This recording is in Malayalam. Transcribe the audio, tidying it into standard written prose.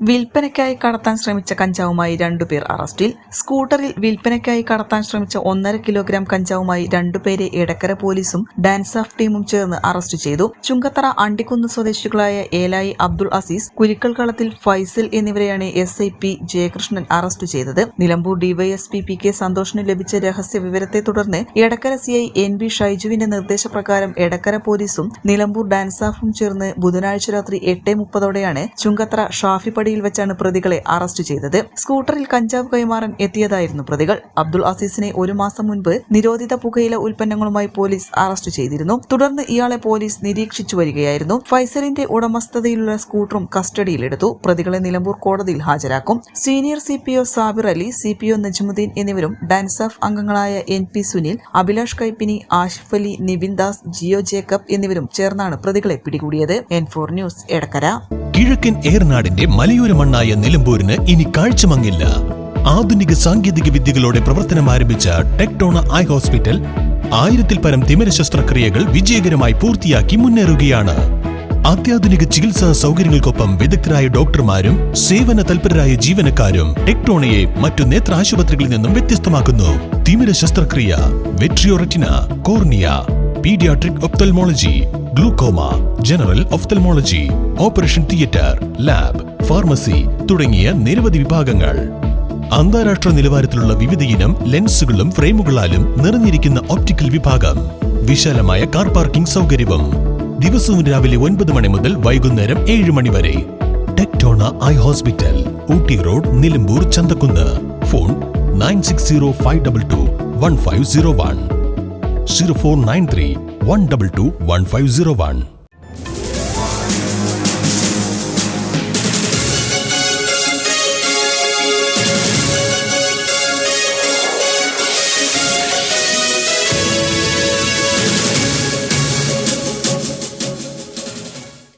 വിൽപ്പനയ്ക്കായി കടത്താൻ ശ്രമിച്ച കഞ്ചാവുമായി 2 പേർ അറസ്റ്റിൽ. സ്കൂട്ടറിൽ വിൽപ്പനയ്ക്കായി കടത്താൻ ശ്രമിച്ച 1.5 കിലോഗ്രാം കഞ്ചാവുമായി 2 പേരെ എടക്കര പോലീസും ഡാൻസ് ഓഫ് ടീമും ചേർന്ന് അറസ്റ്റ് ചെയ്തു. ചുങ്കത്തറ അണ്ടിക്കുന്ന് സ്വദേശികളായ ഏലായി അബ്ദുൾ അസീസ്, കുരിക്കൽകളത്തിൽ ഫൈസൽ എന്നിവരെയാണ് SIP ജയകൃഷ്ണൻ അറസ്റ്റ് ചെയ്തത്. നിലമ്പൂർ DYSP PK സന്തോഷിന് ലഭിച്ച രഹസ്യ വിവരത്തെ തുടർന്ന് എടക്കര CI NB ഷൈജുവിന്റെ നിർദ്ദേശപ്രകാരം എടക്കര പോലീസും നിലമ്പൂർ ഡാൻസ് ഓഫും ചേർന്ന് ബുധനാഴ്ച രാത്രി 8:30ഓടെയാണ് ചുങ്കത്തറ ഷാഫി ിൽ വെച്ചാണ് പ്രതികളെ അറസ്റ്റ് ചെയ്തത്. സ്കൂട്ടറിൽ കഞ്ചാവ് കൈമാറാൻ എത്തിയതായിരുന്നു പ്രതികൾ. അബ്ദുൾ അസീസിനെ 1 മാസം മുൻപ് നിരോധിത പുകയില ഉൽപ്പന്നങ്ങളുമായി പോലീസ് അറസ്റ്റ് ചെയ്തിരുന്നു. തുടർന്ന് ഇയാളെ പോലീസ് നിരീക്ഷിച്ചു വരികയായിരുന്നു. ഫൈസലിന്റെ ഉടമസ്ഥതയിലുള്ള സ്കൂട്ടറും കസ്റ്റഡിയിലെടുത്തു. പ്രതികളെ നിലമ്പൂർ കോടതിയിൽ ഹാജരാക്കും. Senior CPO Sabir Ali, CPO Najmuddin എന്നിവരും ഡാൻസ് ഓഫ് അംഗങ്ങളായ NP സുനിൽ, അഭിലാഷ് കൈപ്പിനി, ആഷിഫ് അലി, നിവിൻ ദാസ്, ജിയോ ജേക്കബ് എന്നിവരും ചേർന്നാണ് പ്രതികളെ പിടികൂടിയത്. N4 news Edakkara. കിഴക്കൻ ഏറനാടിന്റെ മലയോര മണ്ണായ നിലമ്പൂരിന് ഇനി കാഴ്ചമങ്ങില്ല. ആധുനിക സാങ്കേതിക വിദ്യകളോടെ പ്രവർത്തനം ആരംഭിച്ച ടെക്ടോണ ഐ ഹോസ്പിറ്റൽ 1000-ൽ പരം തിമിര ശസ്ത്രക്രിയകൾ വിജയകരമായി പൂർത്തിയാക്കി മുന്നേറുകയാണ്. അത്യാധുനിക ചികിത്സാ സൗകര്യങ്ങൾക്കൊപ്പം വിദഗ്ധരായ ഡോക്ടർമാരും സേവന തൽപരരായ ജീവനക്കാരും ടെക്ടോണയെ മറ്റു നേത്ര ആശുപത്രികളിൽ നിന്നും വ്യത്യസ്തമാക്കുന്നു. തിമിര ശസ്ത്രക്രിയ, vitreoretina, cornea, paediatric ophthalmology, glaucoma, general ophthalmology, operation theatre, lab, pharmacy തുടങ്ങിയ നിരവധി വിഭാഗങ്ങൾ. അന്താരാഷ്ട്ര നിലവാരത്തിലുള്ള വിവിധയിനം ലെൻസുകളും ഫ്രെയിമുകളാലും നിറഞ്ഞിരിക്കുന്ന ഒപ്റ്റിക്കൽ വിഭാഗം, വിശാലമായ കാർ പാർക്കിംഗ് സൗകര്യവും. ദിവസവും രാവിലെ 9 മണി മുതൽ വൈകുന്നേരം 7 മണി വരെ. ടെക്ടോണ eye hospital, Ooty road, Nilambur, Chanthakkunnu. Phone 9605221501, 0493 122 1501.